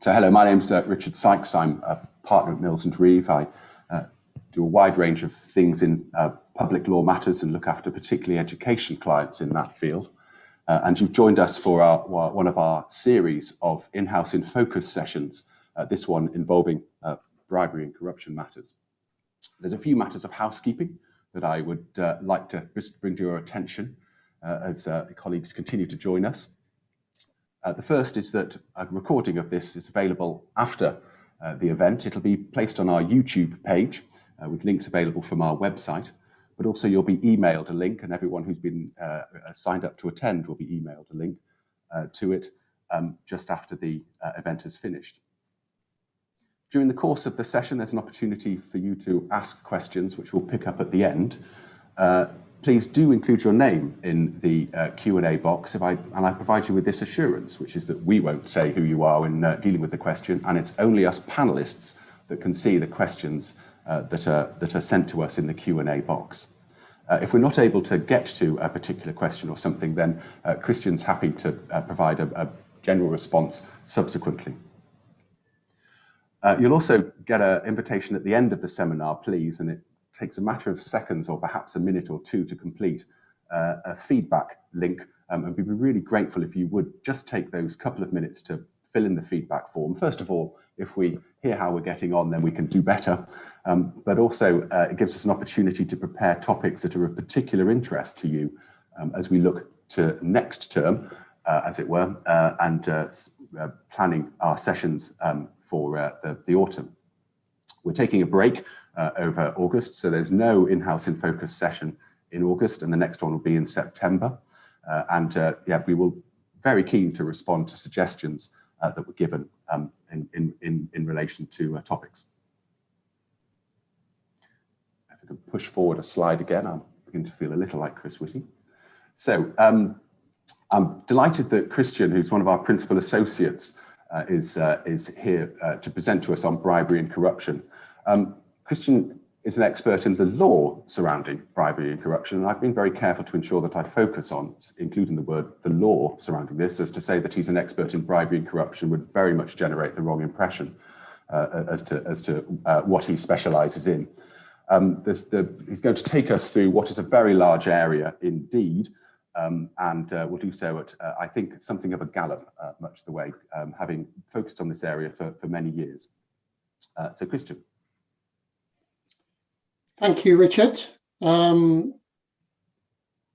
So hello, my name's Richard Sykes. I'm a partner at Mills Reeve. I do a wide range of things in public law matters and look after particularly education clients in that field. And you've joined us for one of our series of in-house in focus sessions, this one involving bribery and corruption matters. There's a few matters of housekeeping that I would like to bring to your attention as colleagues continue to join us. The first is that a recording of this is available after the event. It'll be placed on our YouTube page with links available from our website, but also you'll be emailed a link, and everyone who's been signed up to attend will be emailed a link to it just after the event has finished. During the course of the session, there's an opportunity for you to ask questions, which we'll pick up at the end. Please do include your name in the Q&A box, and I provide you with this assurance, which is that we won't say who you are when dealing with the question, and it's only us panelists that can see the questions that are sent to us in the Q&A box. If we're not able to get to a particular question or something, then Christian's happy to provide a general response subsequently. You'll also get an invitation at the end of the seminar, please, and it takes a matter of seconds or perhaps a minute or two to complete a feedback link, and we'd be really grateful if you would just take those couple of minutes to fill in the feedback form. First of all, if we hear how we're getting on, then we can do better, but also it gives us an opportunity to prepare topics that are of particular interest to you as we look to next term, as it were, and planning our sessions for the autumn. We're taking a break over August, so there's no in-house in focus session in August, and the next one will be in September. Yeah, we will very keen to respond to suggestions that were given in relation to topics. If I can push forward a slide again, I'm beginning to feel a little like Chris Whitty. So I'm delighted that Christian, who's one of our principal associates, is here to present to us on bribery and corruption. Christian is an expert in the law surrounding bribery and corruption, and I've been very careful to ensure that I focus on including the word the law surrounding this, as to say that he's an expert in bribery and corruption would very much generate the wrong impression as to what he specialises in. He's going to take us through what is a very large area indeed, and we'll do so at, I think, something of a gallop, much the way, having focused on this area for many years. So Christian. Thank you, Richard.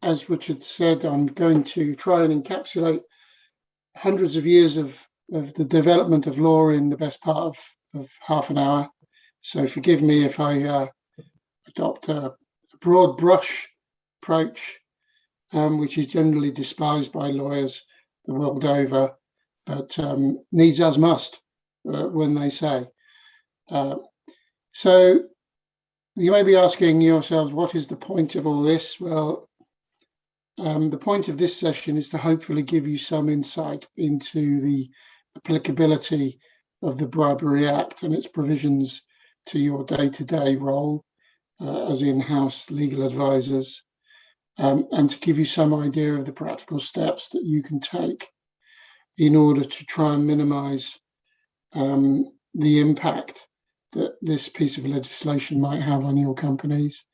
As Richard said, I'm going to try and encapsulate hundreds of years of the development of law in the best part of half an hour. So forgive me if I adopt a broad brush approach, which is generally despised by lawyers the world over, but needs as must when they say. So you may be asking yourselves, what is the point of all this? Well, the point of this session is to hopefully give you some insight into the applicability of the Bribery Act and its provisions to your day-to-day role as in-house legal advisors, and to give you some idea of the practical steps that you can take in order to try and minimise the impact that this piece of legislation might have on your companies,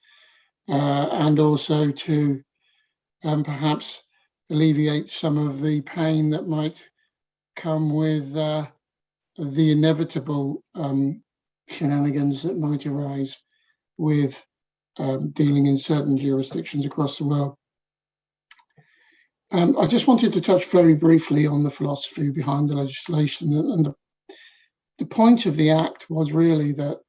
and also to perhaps alleviate some of the pain that might come with the inevitable shenanigans that might arise with dealing in certain jurisdictions across the world. I just wanted to touch very briefly on the philosophy behind the legislation, and the point of the Act was really that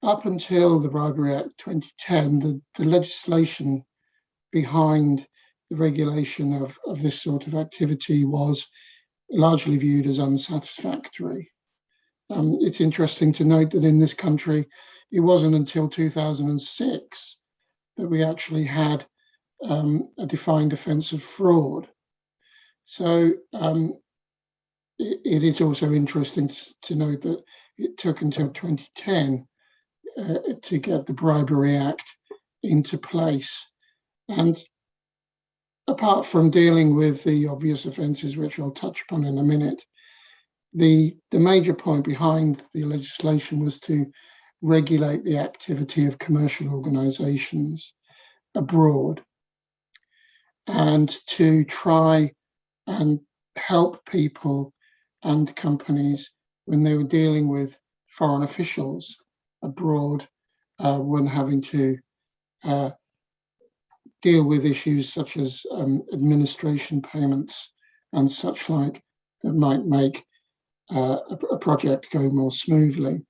up until the Bribery Act 2010, the legislation behind the regulation of this sort of activity was largely viewed as unsatisfactory. It's interesting to note that in this country, it wasn't until 2006 that we actually had a defined offence of fraud. So it is also interesting to note that it took until 2010 to get the Bribery Act into place. And apart from dealing with the obvious offences, which I'll touch upon in a minute, the major point behind the legislation was to regulate the activity of commercial organisations abroad, and to try and help people and companies when they were dealing with foreign officials abroad, when having to deal with issues such as administration payments and such like, that might make a project go more smoothly.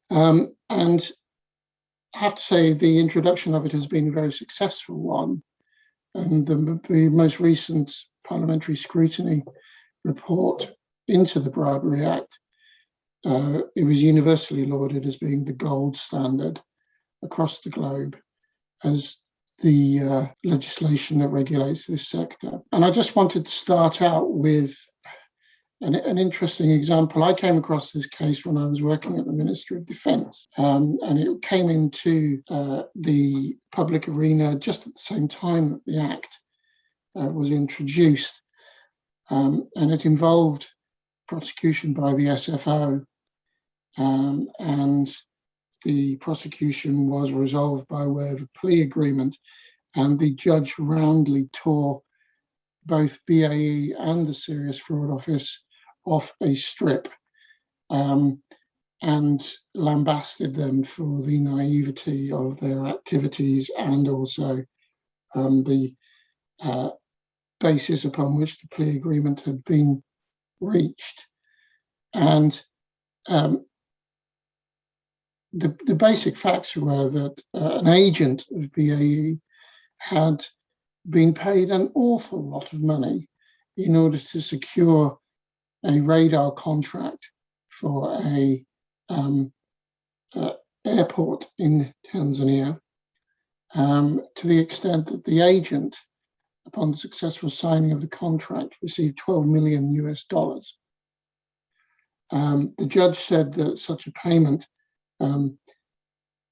And I have to say the introduction of it has been a very successful one. And the most recent parliamentary scrutiny report into the Bribery Act, it was universally lauded as being the gold standard across the globe as the legislation that regulates this sector. And I just wanted to start out with an interesting example. I came across this case when I was working at the Ministry of Defence, and it came into the public arena just at the same time that the Act was introduced, and it involved prosecution by the SFO, and the prosecution was resolved by way of a plea agreement, and the judge roundly tore both BAE and the Serious Fraud Office off a strip, and lambasted them for the naivety of their activities, and also the basis upon which the plea agreement had been reached. And the basic facts were that an agent of BAE had been paid an awful lot of money in order to secure a radar contract for a airport in Tanzania, to the extent that the agent, upon the successful signing of the contract, received $12 million US. The judge said that such a payment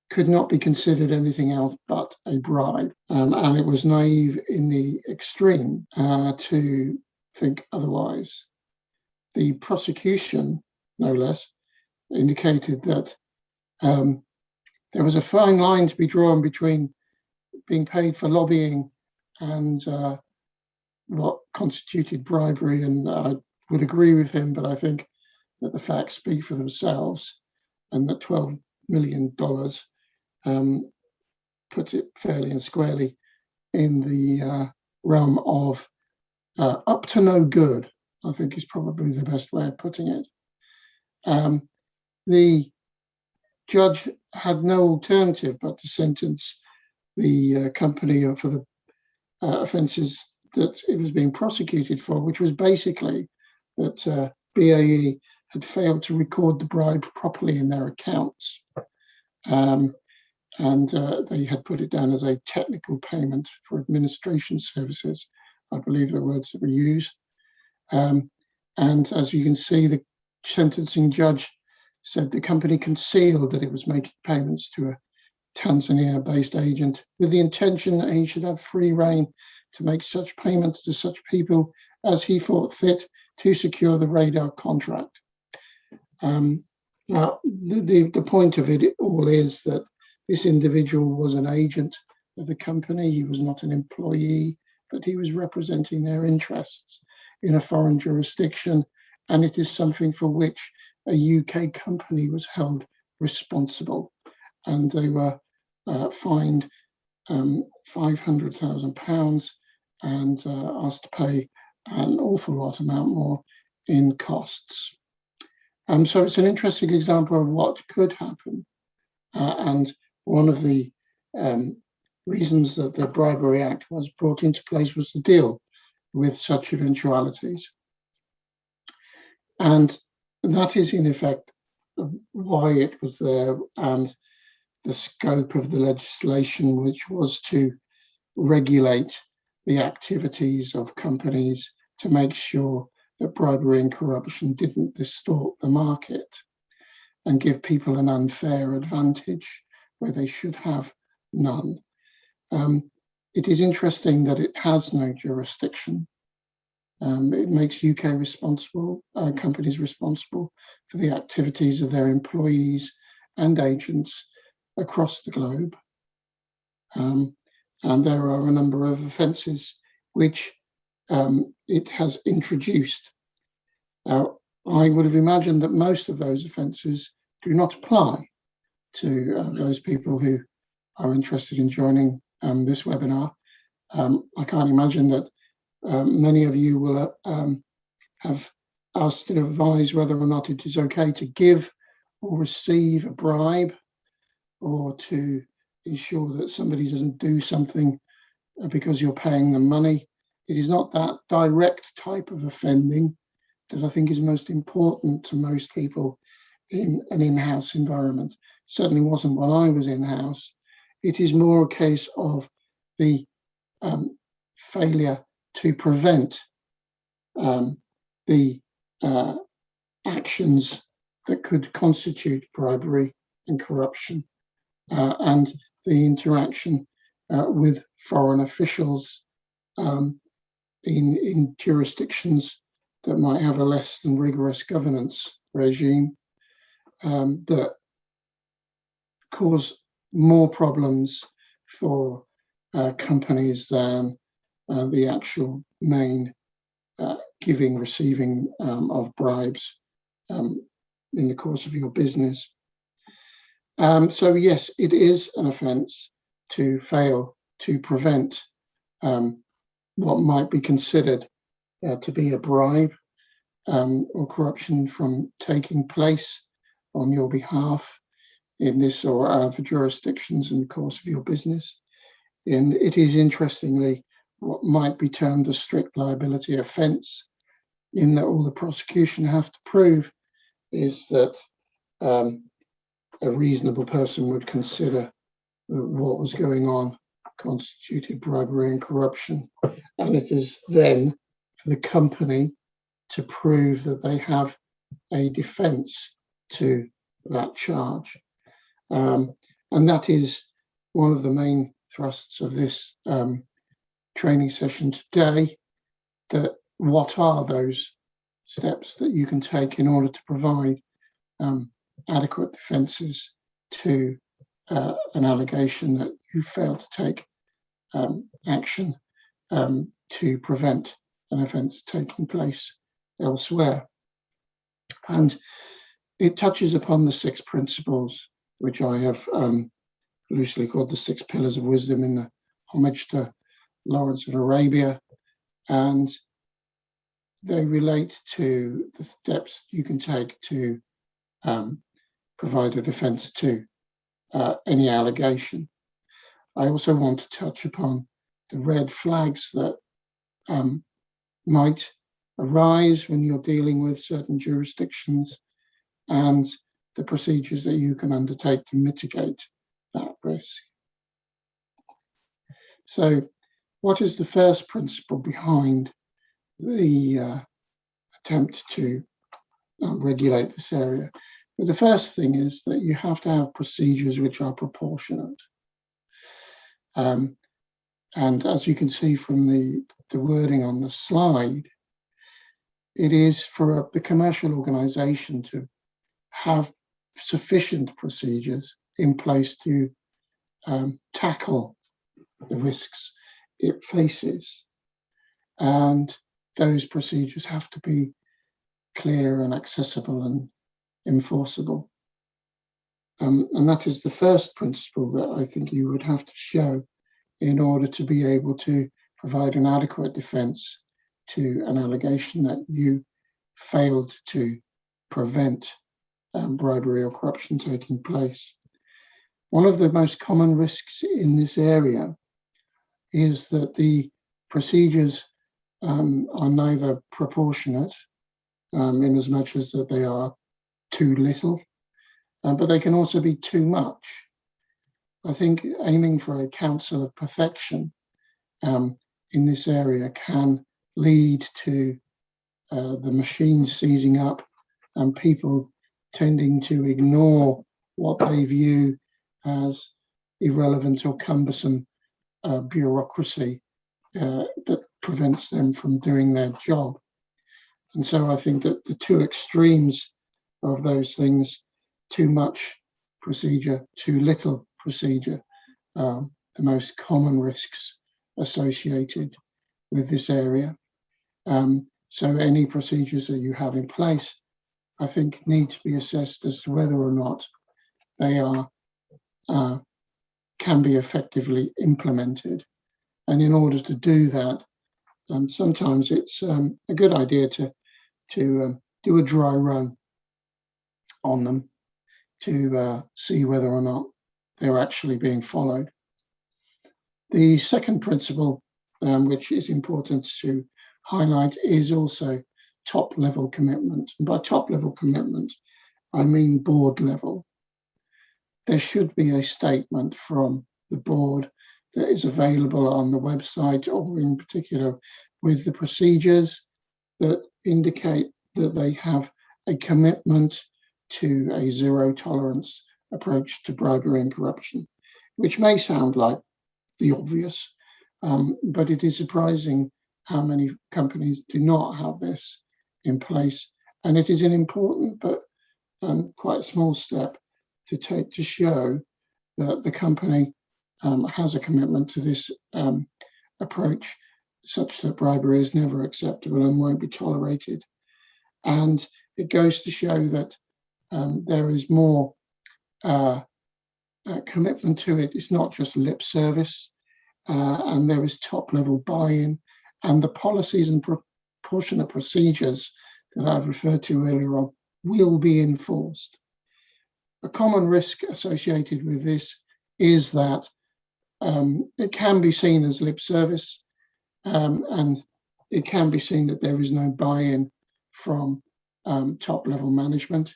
could not be considered anything else but a bribe, and it was naive in the extreme to think otherwise. The prosecution, no less, indicated that there was a fine line to be drawn between being paid for lobbying and what constituted bribery, and I would agree with him, but I think that the facts speak for themselves, and that $12 million puts it fairly and squarely in the realm of up to no good, I think is probably the best way of putting it. The judge had no alternative but to sentence the company for the offences that it was being prosecuted for, which was basically that BAE had failed to record the bribe properly in their accounts. And they had put it down as a technical payment for administration services, I believe the words that were used. And as you can see, the sentencing judge said the company concealed that it was making payments to a Tanzania-based agent with the intention that he should have free rein to make such payments to such people as he thought fit to secure the radar contract. Now, the point of it all is that this individual was an agent of the company. He was not an employee, but he was representing their interests in a foreign jurisdiction, and it is something for which a UK company was held responsible, and they were fined £500,000 and asked to pay an awful lot amount more in costs. So it's an interesting example of what could happen, and one of the reasons that the Bribery Act was brought into place was to deal with such eventualities. And that is in effect why it was there, and the scope of the legislation, which was to regulate the activities of companies to make sure that bribery and corruption didn't distort the market and give people an unfair advantage where they should have none. It is interesting that it has no jurisdiction. It makes UK companies responsible for the activities of their employees and agents across the globe. And there are a number of offences which it has introduced. Now, I would have imagined that most of those offences do not apply to those people who are interested in joining this webinar. I can't imagine that many of you will have asked to advise whether or not it is okay to give or receive a bribe, or to ensure that somebody doesn't do something because you're paying them money. It is not that direct type of offending that I think is most important to most people in an in-house environment. Certainly wasn't when I was in-house. It is more a case of the failure to prevent the actions that could constitute bribery and corruption, and the interaction with foreign officials in jurisdictions that might have a less than rigorous governance regime, that cause more problems for companies than the actual main giving, receiving of bribes in the course of your business. So yes, it is an offence to fail to prevent what might be considered to be a bribe or corruption from taking place on your behalf in this or other jurisdictions in the course of your business. And it is interestingly what might be termed a strict liability offence, in that all the prosecution have to prove is that a reasonable person would consider that what was going on constituted bribery and corruption. And it is then for the company to prove that they have a defence to that charge. And that is one of the main thrusts of this training session today, that what are those steps that you can take in order to provide adequate defences to an allegation that you failed to take action to prevent an offence taking place elsewhere. And it touches upon the 6 principles, which I have loosely called the 6 pillars of wisdom in the homage to Lawrence of Arabia, and they relate to the steps you can take to provide a defence to any allegation. I also want to touch upon the red flags that might arise when you're dealing with certain jurisdictions, and the procedures that you can undertake to mitigate that risk. So, what is the first principle behind the attempt to regulate this area? Well, the first thing is that you have to have procedures which are proportionate. And as you can see from the wording on the slide, it is for the commercial organisation to have sufficient procedures in place to tackle the risks it faces. And those procedures have to be clear and accessible and enforceable. And that is the first principle that I think you would have to show in order to be able to provide an adequate defence to an allegation that you failed to prevent bribery or corruption taking place. One of the most common risks in this area is that the procedures are neither proportionate, in as much as that they are too little, but they can also be too much. I think aiming for a council of perfection in this area can lead to the machine seizing up and people tending to ignore what they view as irrelevant or cumbersome bureaucracy that prevents them from doing their job. And so I think that the two extremes of those things, too much procedure, too little procedure, the most common risks associated with this area. So any procedures that you have in place, I think, need to be assessed as to whether or not they are can be effectively implemented. And in order to do that, sometimes it's a good idea to do a dry run on them to see whether or not they're actually being followed. The second principle, which is important to highlight, is also top-level commitment. And by top-level commitment, I mean board level. There should be a statement from the board that is available on the website, or in particular with the procedures that indicate that they have a commitment to a zero tolerance approach to bribery and corruption, which may sound like the obvious, but it is surprising how many companies do not have this in place. And it is an important but quite small step to take to show that the company has a commitment to this approach, such that bribery is never acceptable and won't be tolerated. And it goes to show that there is more commitment to it. It's not just lip service, and there is top-level buy-in, and the policies and proportionate procedures that I've referred to earlier on will be enforced. A common risk associated with this is that it can be seen as lip service, and it can be seen that there is no buy-in from top-level management.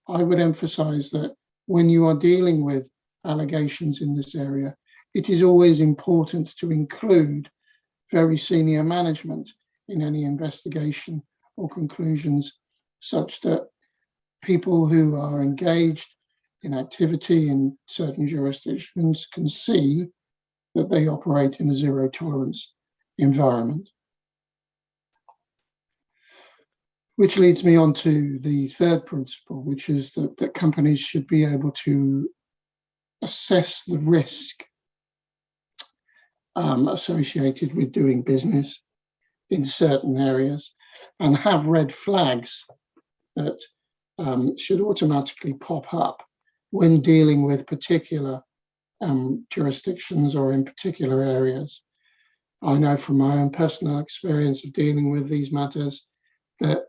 I would emphasize that when you are dealing with allegations in this area, it is always important to include very senior management in any investigation or conclusions, such that people who are engaged in activity in certain jurisdictions can see that they operate in a zero tolerance environment. Which leads me on to the third principle, which is that companies should be able to assess the risk associated with doing business in certain areas and have red flags that should automatically pop up when dealing with particular jurisdictions or in particular areas. I know from my own personal experience of dealing with these matters that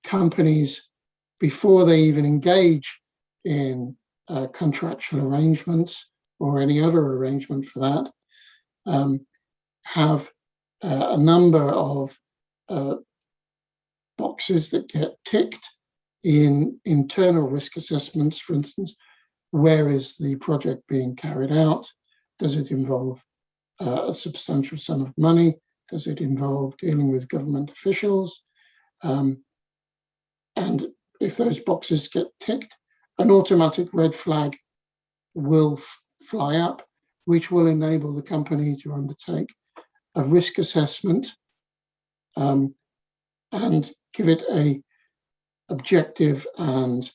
companies, before they even engage in contractual arrangements or any other arrangement for that, have a number of boxes that get ticked in internal risk assessments. For instance, where is the project being carried out? Does it involve a substantial sum of money? Does it involve dealing with government officials? And if those boxes get ticked, an automatic red flag will fly up, which will enable the company to undertake a risk assessment and give it a objective and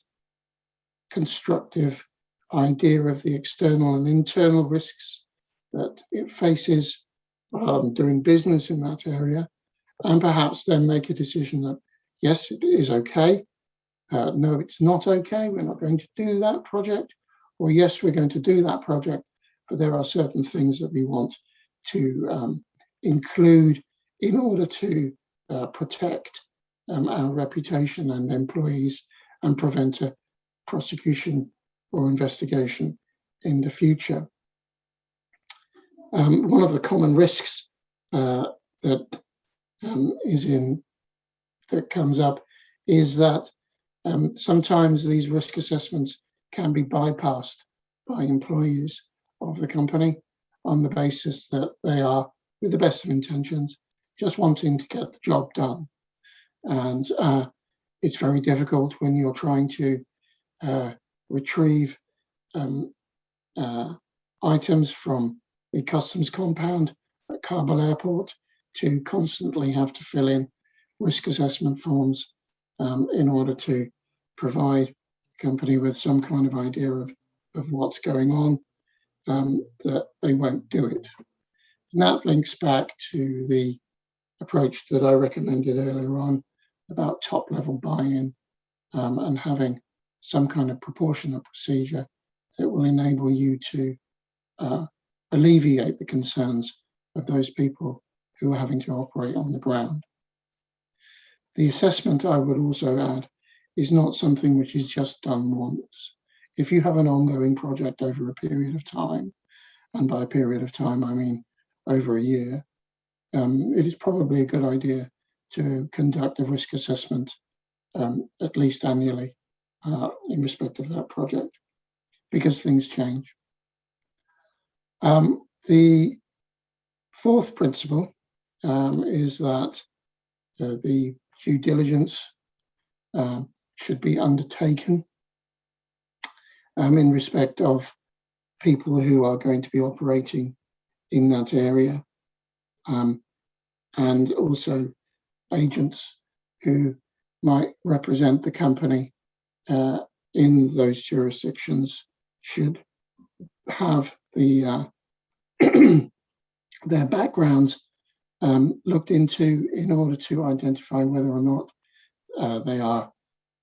constructive idea of the external and internal risks that it faces doing business in that area, and perhaps then make a decision that, yes, it is okay, no, it's not okay, we're not going to do that project, or yes, we're going to do that project, but there are certain things that we want to include in order to protect our reputation and employees and prevent a prosecution or investigation in the future. One of the common risks that comes up is that sometimes these risk assessments can be bypassed by employees of the company on the basis that they are, with the best of intentions, just wanting to get the job done. And it's very difficult when you're trying to retrieve items from the customs compound at Kabul airport to constantly have to fill in risk assessment forms in order to provide the company with some kind of idea of what's going on, that they won't do it. And that links back to the approach that I recommended earlier on about top-level buy-in and having some kind of proportionate procedure that will enable you to alleviate the concerns of those people who are having to operate on the ground. The assessment, I would also add, is not something which is just done once. If you have an ongoing project over a period of time, and by a period of time I mean over a year, it is probably a good idea to conduct a risk assessment at least annually in respect of that project, because things change. The fourth principle is that the due diligence should be undertaken in respect of people who are going to be operating in that area, and also agents who might represent the company in those jurisdictions should have the their backgrounds looked into in order to identify whether or not they are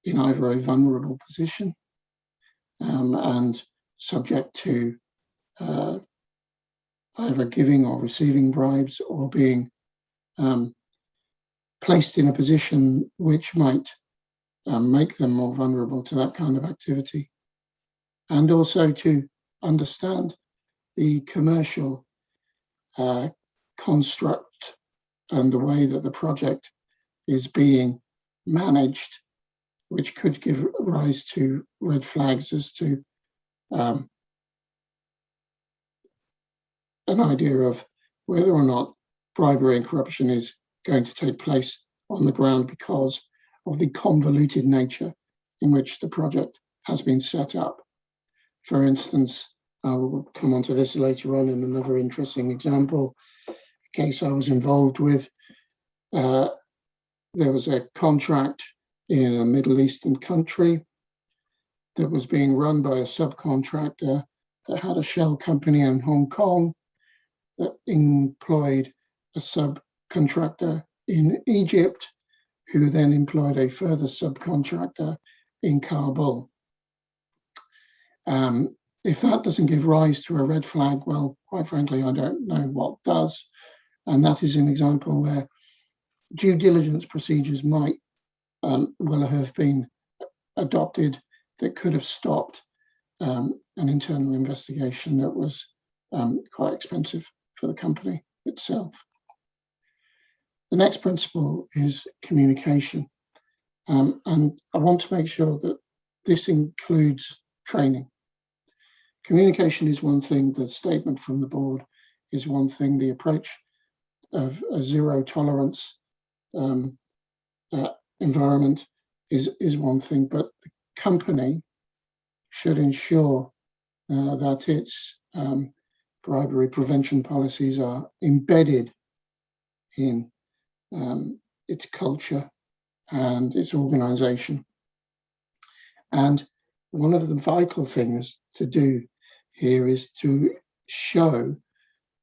in either a vulnerable position and subject to either giving or receiving bribes, or being placed in a position which might make them more vulnerable to that kind of activity, and also to understand the commercial construct and the way that the project is being managed, which could give rise to red flags as to an idea of whether or not bribery and corruption is going to take place on the ground because of the convoluted nature in which the project has been set up. For instance, I will come onto this later on in another interesting example, a case I was involved with. There was a contract in a Middle Eastern country that was being run by a subcontractor that had a shell company in Hong Kong that employed a subcontractor in Egypt, who then employed a further subcontractor in Kabul. If that doesn't give rise to a red flag, well, quite frankly, I don't know what does. And that is an example where due diligence procedures might well have been adopted that could have stopped an internal investigation that was quite expensive for the company itself. The next principle is communication. And I want to make sure that this includes training. Communication is one thing, the statement from the board is one thing, the approach of a zero tolerance environment is one thing, but the company should ensure that its bribery prevention policies are embedded in its culture and its organization. And one of the vital things to do here is to show,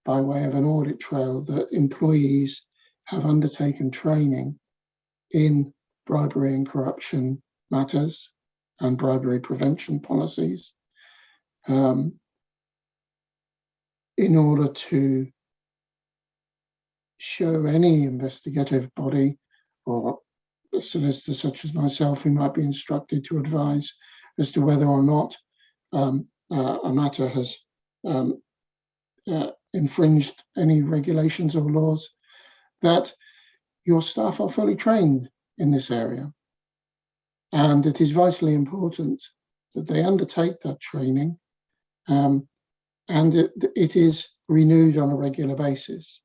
by way of an audit trail, that employees have undertaken training in bribery and corruption matters and bribery prevention policies in order to show any investigative body or a solicitor such as myself who might be instructed to advise as to whether or not a matter has infringed any regulations or laws, that your staff are fully trained in this area. And it is vitally important that they undertake that training and it is renewed on a regular basis.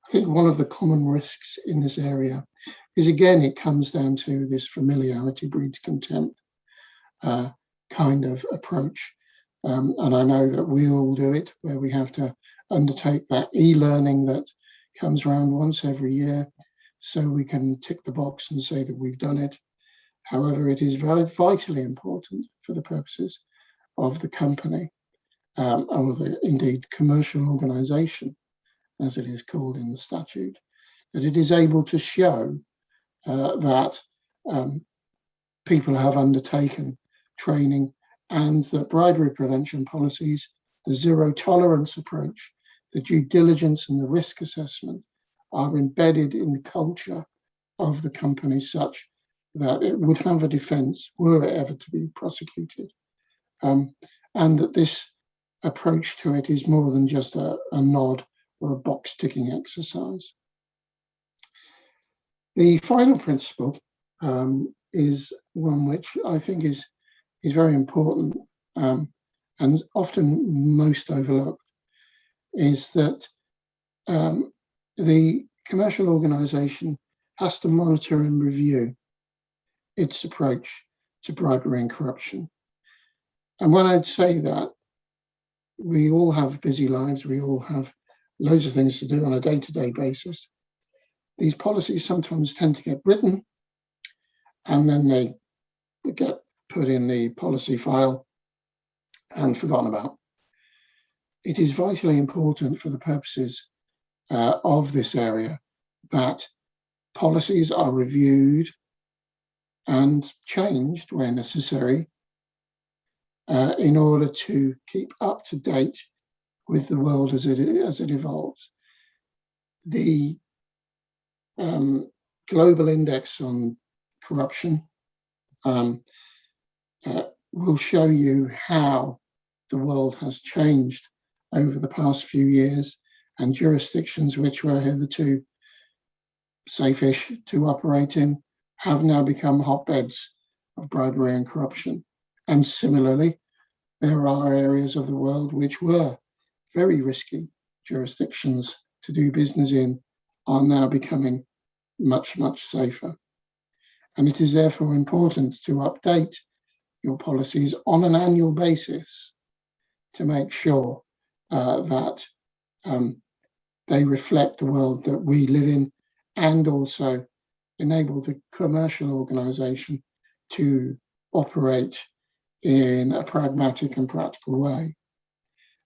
I think one of the common risks in this area is, again, it comes down to this familiarity breeds contempt kind of approach. And I know that we all do it, where we have to undertake that e-learning that comes around once every year, so we can tick the box and say that we've done it. However, it is very vitally important for the purposes of the company, or the indeed commercial organisation, as it is called in the statute, that it is able to show that people have undertaken training and that bribery prevention policies, the zero tolerance approach, the due diligence and the risk assessment are embedded in the culture of the company such that it would have a defence were it ever to be prosecuted. And that this approach to it is more than just a nod or a box ticking exercise. The final principle is one which I think is very important and often most overlooked, is that the commercial organisation has to monitor and review its approach to bribery and corruption. And when I'd say that, we all have busy lives, we all have loads of things to do on a day-to-day basis. These policies sometimes tend to get written and then they get put in the policy file and forgotten about. It is vitally important for the purposes of this area that policies are reviewed and changed where necessary in order to keep up to date with the world as it evolves. The Global Index on Corruption will show you how the world has changed over the past few years, and jurisdictions which were hitherto safe-ish to operate in have now become hotbeds of bribery and corruption. And similarly, there are areas of the world which were very risky jurisdictions to do business in are now becoming much, much safer. And it is therefore important to update your policies on an annual basis to make sure that they reflect the world that we live in and also enable the commercial organisation to operate in a pragmatic and practical way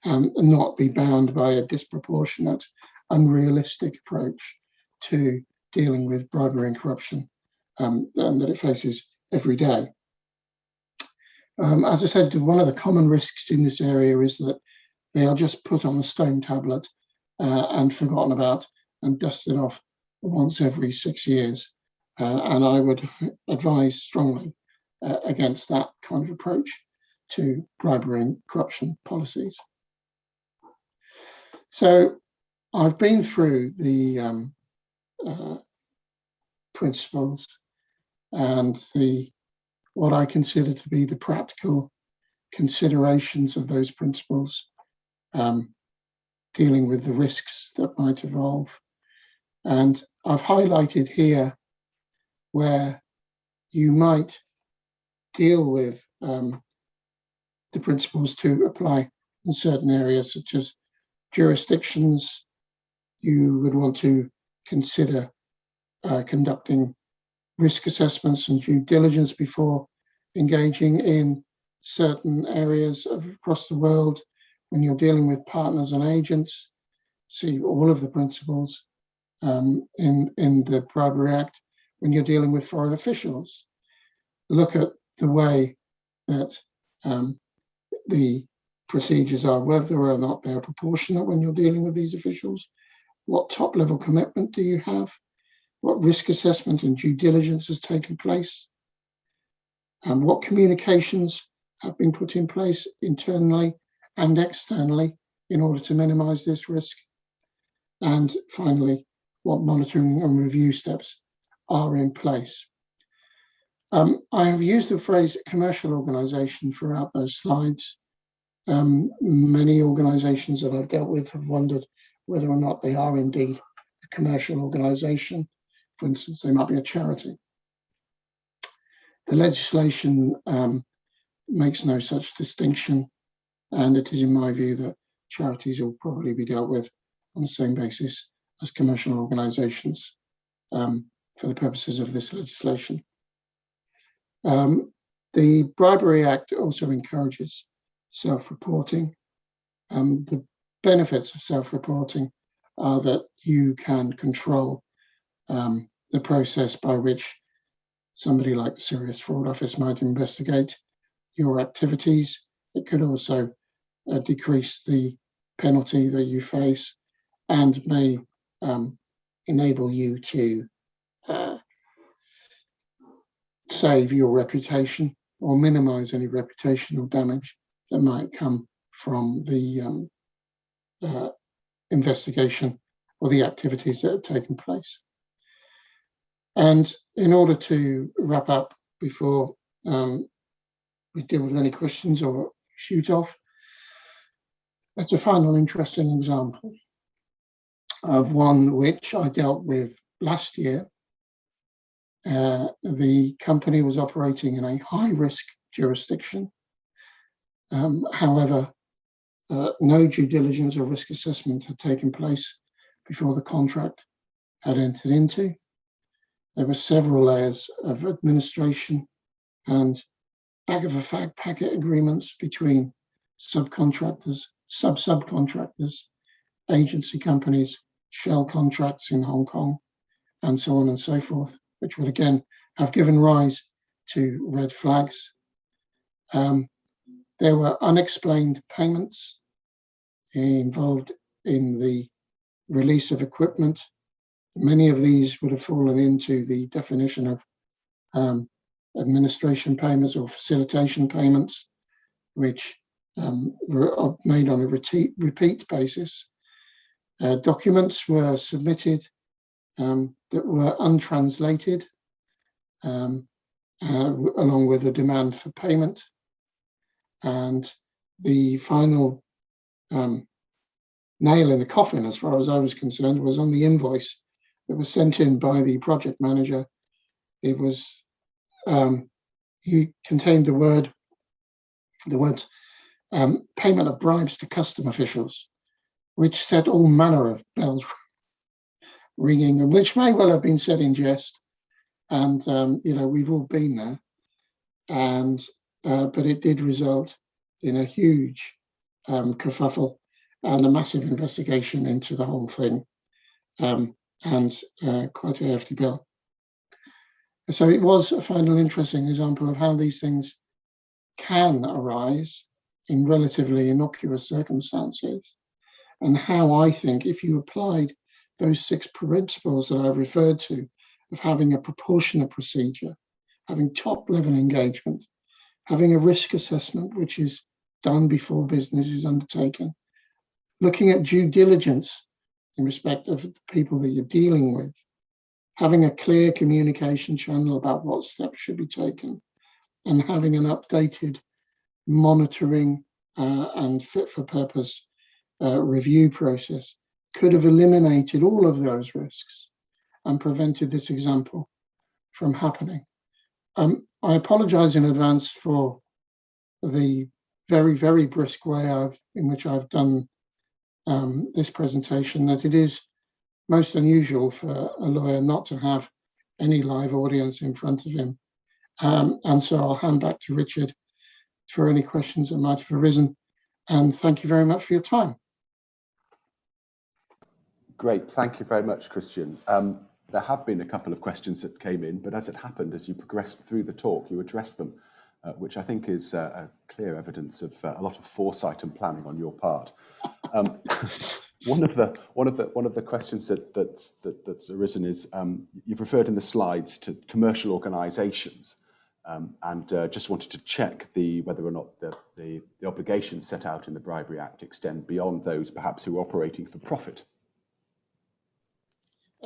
and not be bound by a disproportionate, unrealistic approach to dealing with bribery and corruption and that it faces every day. As I said, one of the common risks in this area is that they are just put on a stone tablet and forgotten about and dusted off once every 6 years. And I would advise strongly against that kind of approach to bribery and corruption policies. So I've been through the principles and what I consider to be the practical considerations of those principles, dealing with the risks that might evolve. And I've highlighted here where you might deal with the principles to apply in certain areas, such as jurisdictions. You would want to consider conducting risk assessments and due diligence before engaging in certain areas across the world. When you're dealing with partners and agents, see all of the principles in the Bribery Act. When you're dealing with foreign officials, look at the way that the procedures are, whether or not they're proportionate when you're dealing with these officials. What top level commitment do you have? What risk assessment and due diligence has taken place? And what communications have been put in place internally and externally in order to minimize this risk? And finally, what monitoring and review steps are in place? I have used the phrase commercial organisation throughout those slides. Many organisations that I've dealt with have wondered whether or not they are indeed a commercial organisation. For instance, they might be a charity. The legislation makes no such distinction, and it is in my view that charities will probably be dealt with on the same basis as commercial organisations for the purposes of this legislation. The Bribery Act also encourages self-reporting. The benefits of self-reporting are that you can control the process by which somebody like the Serious Fraud Office might investigate your activities. It could also decrease the penalty that you face and may enable you to save your reputation or minimize any reputational damage that might come from the investigation or the activities that have taken place. And in order to wrap up before we deal with any questions or shoot off, that's a final interesting example of one which I dealt with last year. The company was operating in a high-risk jurisdiction. However, no due diligence or risk assessment had taken place before the contract had entered into. There were several layers of administration and bag-of-a-fag packet agreements between subcontractors, subcontractors, agency companies, shell contracts in Hong Kong, and so on and so forth, which would again have given rise to red flags. There were unexplained payments involved in the release of equipment. Many of these would have fallen into the definition of administration payments or facilitation payments, which were made on a repeat basis. Documents were submitted that were untranslated, along with a demand for payment. And the final nail in the coffin, as far as I was concerned, was on the invoice that was sent in by the project manager. It was contained the words payment of bribes to custom officials, which set all manner of bells ringing, and which may well have been said in jest. And we've all been there, and but it did result in a huge kerfuffle and a massive investigation into the whole thing, and quite a hefty bill. So it was a final interesting example of how these things can arise in relatively innocuous circumstances, and how I think if you applied those 6 principles that I've referred to of having a proportionate procedure, having top-level engagement, having a risk assessment which is done before business is undertaken, looking at due diligence in respect of the people that you're dealing with, having a clear communication channel about what steps should be taken, and having an updated monitoring and fit-for-purpose review process could have eliminated all of those risks and prevented this example from happening. I apologise in advance for the very, very brisk way in which I've done this presentation, that it is most unusual for a lawyer not to have any live audience in front of him. And so I'll hand back to Richard for any questions that might have arisen. And thank you very much for your time. Great, thank you very much, Christian. There have been a couple of questions that came in, but as it happened, as you progressed through the talk, you addressed them, which I think is a clear evidence of a lot of foresight and planning on your part. One of the questions that's arisen is you've referred in the slides to commercial organisations, and just wanted to check whether or not the obligations set out in the Bribery Act extend beyond those perhaps who are operating for profit.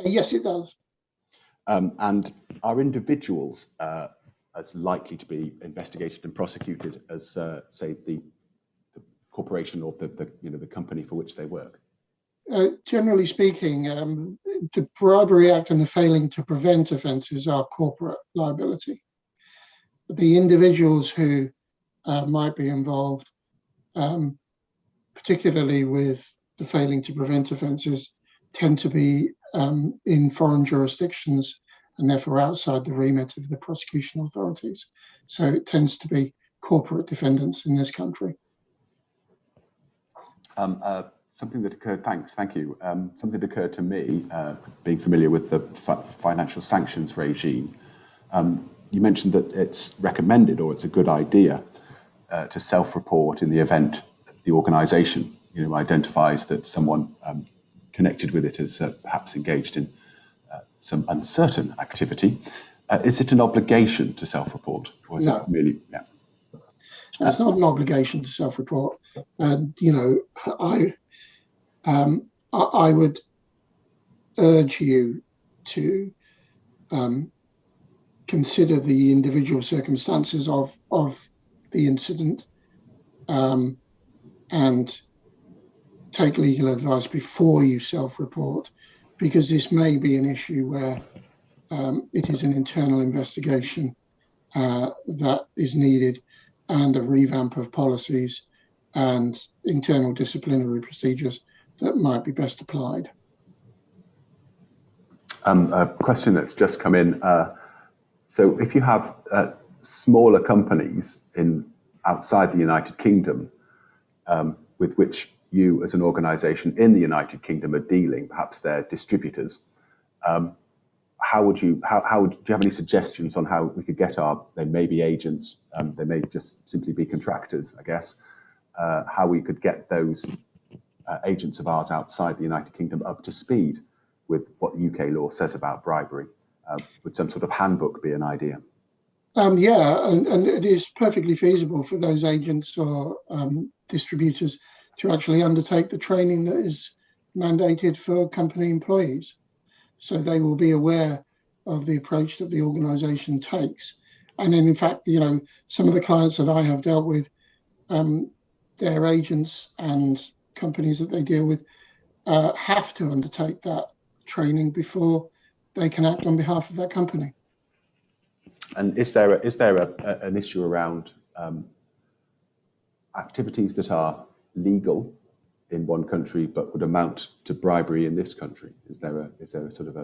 Yes, it does. And are individuals as likely to be investigated and prosecuted as, say, the corporation or the company for which they work? Generally speaking, the Bribery Act and the failing to prevent offences are corporate liability. The individuals who might be involved, particularly with the failing to prevent offences, tend to be in foreign jurisdictions and therefore outside the remit of the prosecution authorities. So it tends to be corporate defendants in this country. Something that occurred, thank you. Something that occurred to me, being familiar with the financial sanctions regime. You mentioned that it's recommended, or it's a good idea, to self-report in the event the organisation, identifies that someone connected with it has perhaps engaged in some uncertain activity. Is it an obligation to self-report, or is it merely? Yeah. It's not an obligation to self-report, and I would urge you to consider the individual circumstances of the incident and take legal advice before you self-report, because this may be an issue where it is an internal investigation that is needed, and a revamp of policies and internal disciplinary procedures that might be best applied. A question that's just come in. So if you have smaller companies outside the United Kingdom with which you as an organisation in the United Kingdom are dealing, perhaps they're distributors, do you have any suggestions on how we could get they may be agents, they may just simply be contractors, I guess, how we could get those agents of ours outside the United Kingdom up to speed with what UK law says about bribery? Would some sort of handbook be an idea? Yeah, and it is perfectly feasible for those agents or distributors to actually undertake the training that is mandated for company employees. So they will be aware of the approach that the organisation takes. And then, in fact, some of the clients that I have dealt with, their agents and companies that they deal with have to undertake that training before they can act on behalf of that company. And is there an issue around activities that are legal in one country but would amount to bribery in this country? Is there a sort of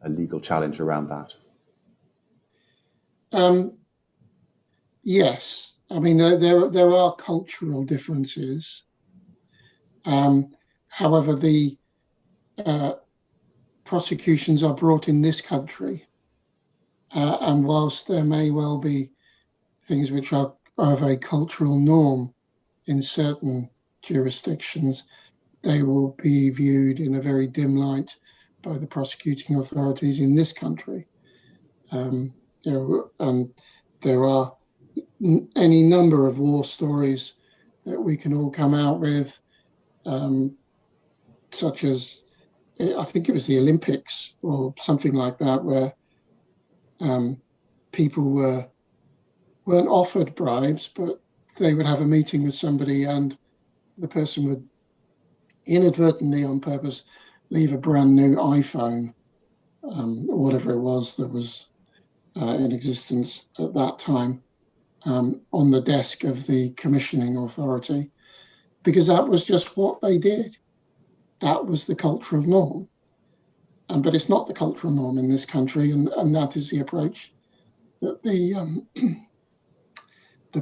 a legal challenge around that? Yes, I mean there are cultural differences. However, the prosecutions are brought in this country, and whilst there may well be things which are of a cultural norm in certain jurisdictions, they will be viewed in a very dim light by the prosecuting authorities in this country. And there are any number of war stories that we can all come out with, such as, I think it was the Olympics or something like that, where people weren't offered bribes, but they would have a meeting with somebody and the person would inadvertently, on purpose, leave a brand new iPhone or whatever it was that was in existence at that time on the desk of the commissioning authority, because that was just what they did. That was the cultural norm. But it's not the cultural norm in this country, and that is the approach that the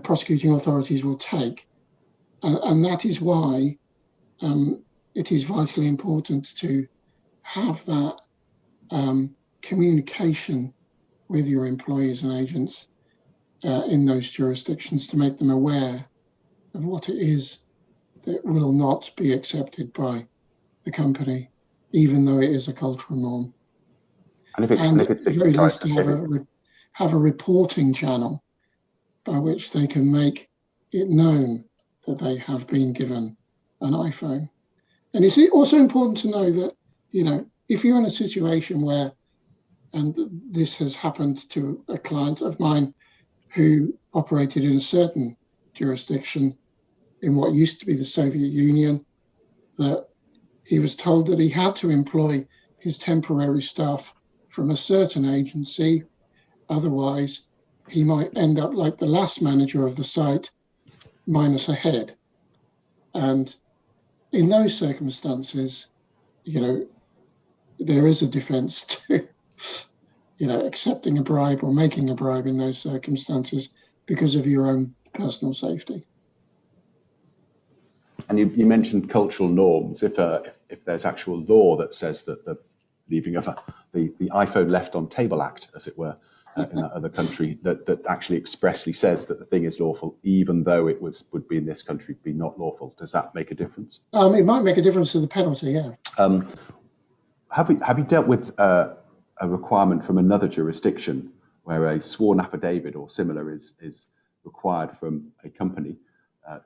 prosecuting authorities will take. And that is why it is vitally important to have that communication with your employees and agents in those jurisdictions, to make them aware of what it is that will not be accepted by the company, even though it is a cultural norm. And if it's very least to have a reporting channel by which they can make it known that they have been given an iPhone. And it's also important to know that, if you're in a situation where, and this has happened to a client of mine who operated in a certain jurisdiction in what used to be the Soviet Union, that he was told that he had to employ his temporary staff from a certain agency, otherwise he might end up like the last manager of the site, minus a head. And in those circumstances, there is a defence to, accepting a bribe or making a bribe in those circumstances because of your own personal safety. And you mentioned cultural norms. If there's actual law that says that the leaving of the iPhone left on table act, as it were, in that other country, that actually expressly says that the thing is lawful, even though it would be in this country be not lawful, does that make a difference? It might make a difference to the penalty, yeah. Have you dealt with a requirement from another jurisdiction where a sworn affidavit or similar is required from a company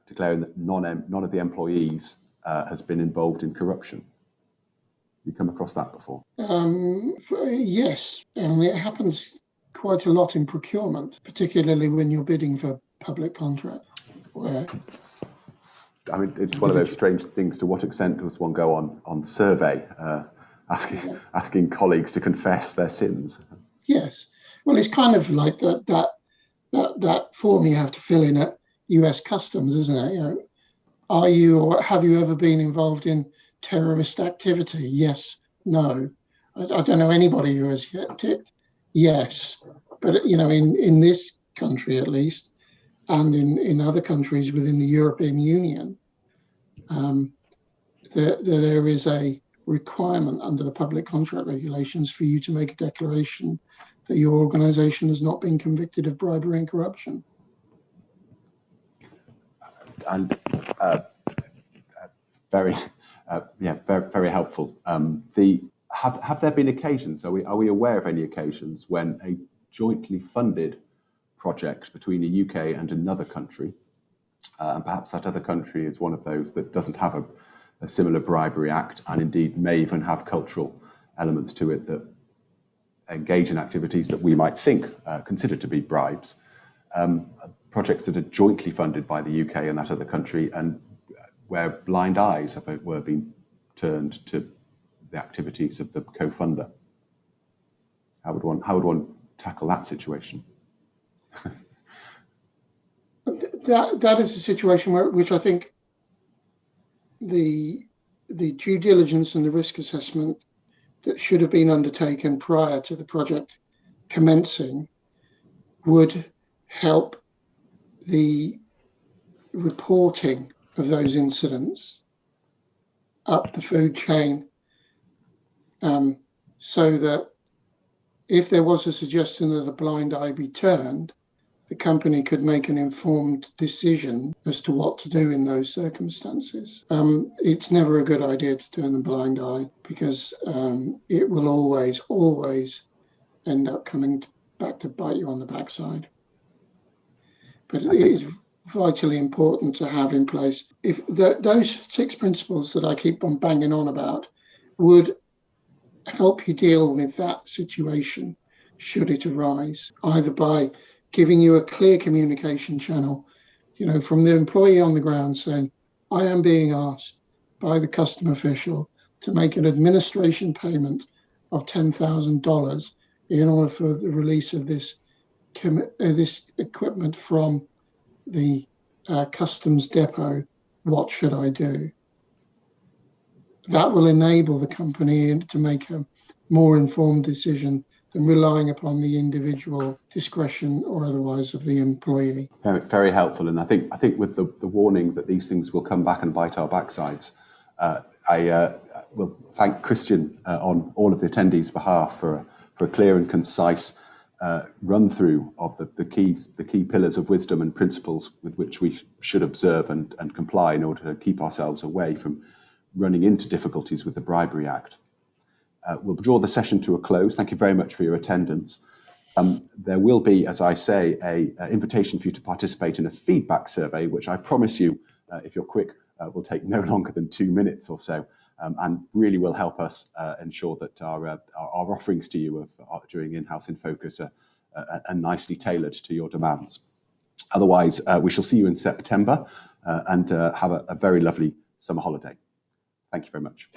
declaring that none of the employees has been involved in corruption? You come across that before? Yes, and it happens quite a lot in procurement, particularly when you're bidding for public contract. Where it's one of those strange things. To what extent does one go on survey, asking colleagues to confess their sins? Yes, well, it's kind of like that form you have to fill in at U.S. Customs, isn't it? Are you or have you ever been involved in terrorist activity? Yes, no. I don't know anybody who has ticked yes, but in this country at least, and in other countries within the European Union, there is a requirement under the public contract regulations for you to make a declaration that your organisation has not been convicted of bribery and corruption. And very helpful. Have there been occasions? Are we aware of any occasions when a jointly funded project between a UK and another country, and perhaps that other country is one of those that doesn't have a similar bribery act, and indeed may even have cultural elements to it that engage in activities that we might think considered to be bribes, projects that are jointly funded by the UK and that other country, and where blind eyes were being turned to the activities of the co-funder? How would one tackle that situation? That is a situation which I think the due diligence and the risk assessment that should have been undertaken prior to the project commencing would help the reporting of those incidents up the food chain, so that if there was a suggestion that a blind eye be turned, the company could make an informed decision as to what to do in those circumstances. It's never a good idea to turn a blind eye, because it will always end up coming back to bite you on the backside. But it is vitally important to have in place, if those 6 principles that I keep on banging on about would help you deal with that situation should it arise, either by giving you a clear communication channel, from the employee on the ground saying, I am being asked by the custom official to make an administration payment of $10,000 in order for the release of this equipment from the customs depot. What should I do? That will enable the company to make a more informed decision than relying upon the individual discretion or otherwise of the employee. Very, very helpful. And I think with the warning that these things will come back and bite our backsides, I will thank Christian on all of the attendees' behalf for a clear and concise run through of the key pillars of wisdom and principles with which we should observe and comply in order to keep ourselves away from running into difficulties with the Bribery Act. We'll draw the session to a close. Thank you very much for your attendance. There will be, as I say, an invitation for you to participate in a feedback survey, which I promise you, if you're quick, will take no longer than 2 minutes or so, and really will help us ensure that our offerings to you during In-House in Focus are nicely tailored to your demands. Otherwise, we shall see you in September and have a very lovely summer holiday. Thank you very much.